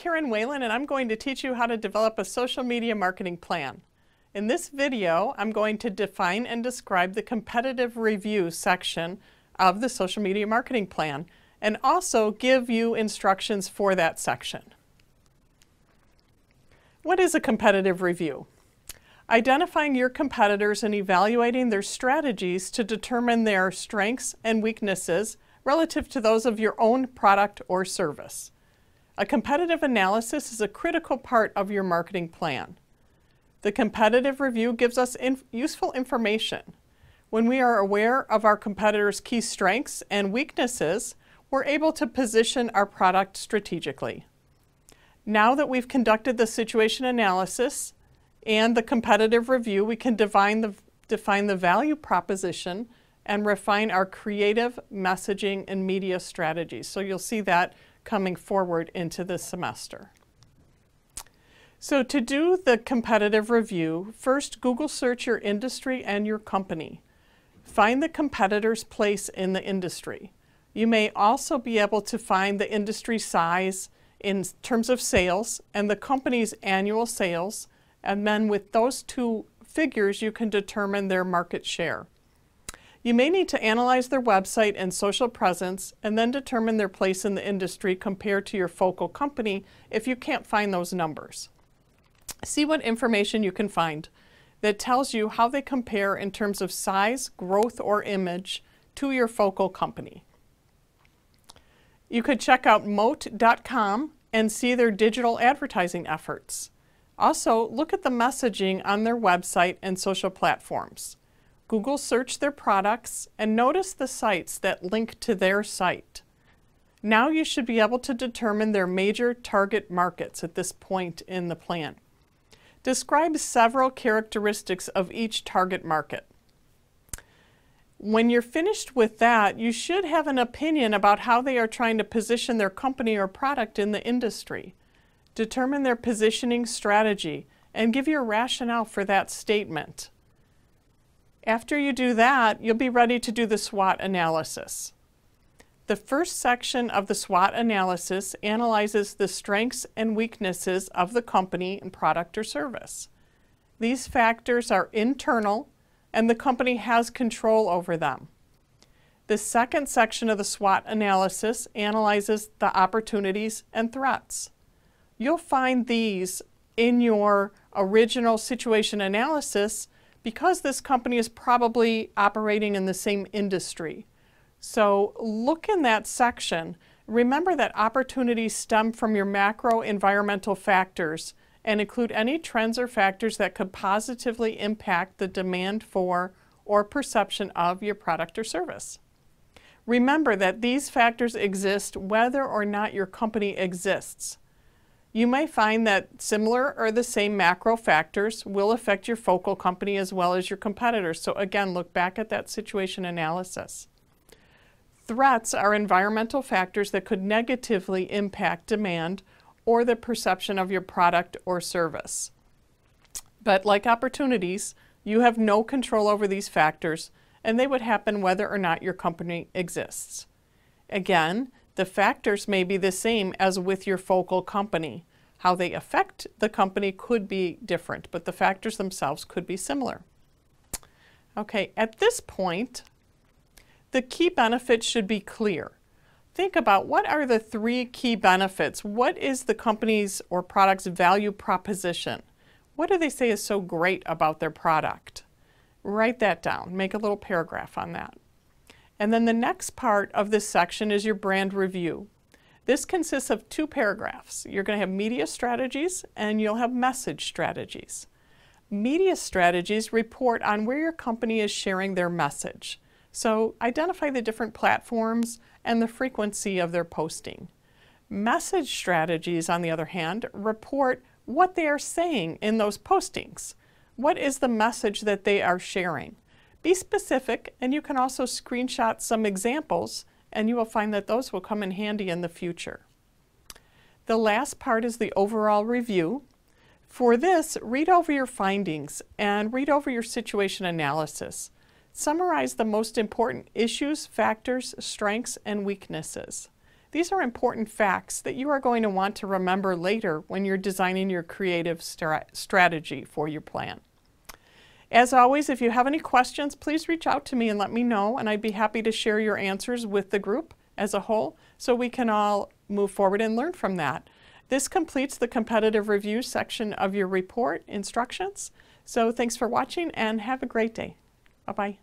Karen Whalen, and I'm going to teach you how to develop a social media marketing plan. In this video, I'm going to define and describe the competitive review section of the social media marketing plan and also give you instructions for that section. What is a competitive review? Identifying your competitors and evaluating their strategies to determine their strengths and weaknesses relative to those of your own product or service. A competitive analysis is a critical part of your marketing plan. The competitive review gives us useful information. When we are aware of our competitors' key strengths and weaknesses, we're able to position our product strategically. Now that we've conducted the situation analysis and the competitive review, we can define the value proposition and refine our creative messaging and media strategies. So you'll see that coming forward into this semester. So to do the competitive review, first Google search your industry and your company. Find the competitor's place in the industry. You may also be able to find the industry size in terms of sales and the company's annual sales, and then with those two figures you can determine their market share. You may need to analyze their website and social presence and then determine their place in the industry compared to your focal company if you can't find those numbers. See what information you can find that tells you how they compare in terms of size, growth, or image to your focal company. You could check out Moat.com and see their digital advertising efforts. Also, look at the messaging on their website and social platforms. Google search their products and notice the sites that link to their site. Now you should be able to determine their major target markets at this point in the plan. Describe several characteristics of each target market. When you're finished with that, you should have an opinion about how they are trying to position their company or product in the industry. Determine their positioning strategy and give your rationale for that statement. After you do that, you'll be ready to do the SWOT analysis. The first section of the SWOT analysis analyzes the strengths and weaknesses of the company and product or service. These factors are internal and the company has control over them. The second section of the SWOT analysis analyzes the opportunities and threats. You'll find these in your original situation analysis because this company is probably operating in the same industry. So look in that section. Remember that opportunities stem from your macro environmental factors and include any trends or factors that could positively impact the demand for or perception of your product or service. Remember that these factors exist whether or not your company exists. You may find that similar or the same macro factors will affect your focal company as well as your competitors. So again, look back at that situation analysis. Threats are environmental factors that could negatively impact demand or the perception of your product or service. But like opportunities, you have no control over these factors, and they would happen whether or not your company exists. Again, the factors may be the same as with your focal company. How they affect the company could be different, but the factors themselves could be similar. Okay, at this point, the key benefits should be clear. Think about what are the three key benefits? What is the company's or product's value proposition? What do they say is so great about their product? Write that down. Make a little paragraph on that. And then the next part of this section is your brand review. This consists of two paragraphs. You're going to have media strategies and you'll have message strategies. Media strategies report on where your company is sharing their message. So identify the different platforms and the frequency of their posting. Message strategies, on the other hand, report what they are saying in those postings. What is the message that they are sharing? Be specific, and you can also screenshot some examples, and you will find that those will come in handy in the future. The last part is the overall review. For this, read over your findings and read over your situation analysis. Summarize the most important issues, factors, strengths, and weaknesses. These are important facts that you are going to want to remember later when you're designing your creative strategy for your plan. As always, if you have any questions, please reach out to me and let me know, and I'd be happy to share your answers with the group as a whole so we can all move forward and learn from that. This completes the competitive review section of your report instructions. So thanks for watching and have a great day. Bye-bye.